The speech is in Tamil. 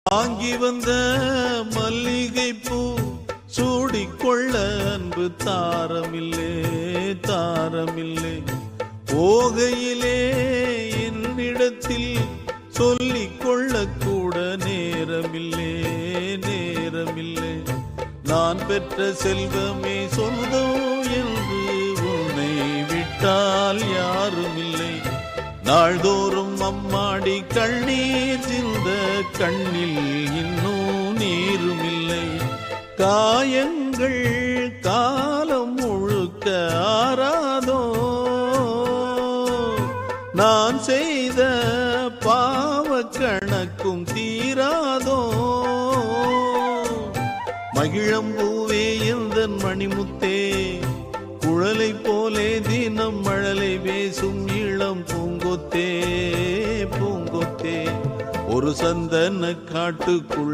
வாங்கி வந்த மல்லிகை பூ சூடிக்கொள்ள அன்பு தாரமில்லே தாரமில்லை. போகையிலே என்னிடத்தில் சொல்லிக் கொள்ள கூட நேரமில்லே நேரமில்லை. நான் பெற்ற செல்வமே சொந்தம் என்று உன்னை விட்டால் யாருமில்லை. நாள்தோறும் அம்மாடி கண்ணீர் சிந்த கண்ணில் இன்னும் நீருமில்லை. காயங்கள் காலம் முழுக்க ஆறாதோ, நான் செய்த பாவ கணக்கும் தீராதோ. மகிழம்பூவே எந்தன் மணிமுத்தே, குழலை போலே தினம் மழலை பேசும் இளம் பூங்கொத்தே பூங்கொத்தே. ஒரு சந்தன காட்டுக்குள்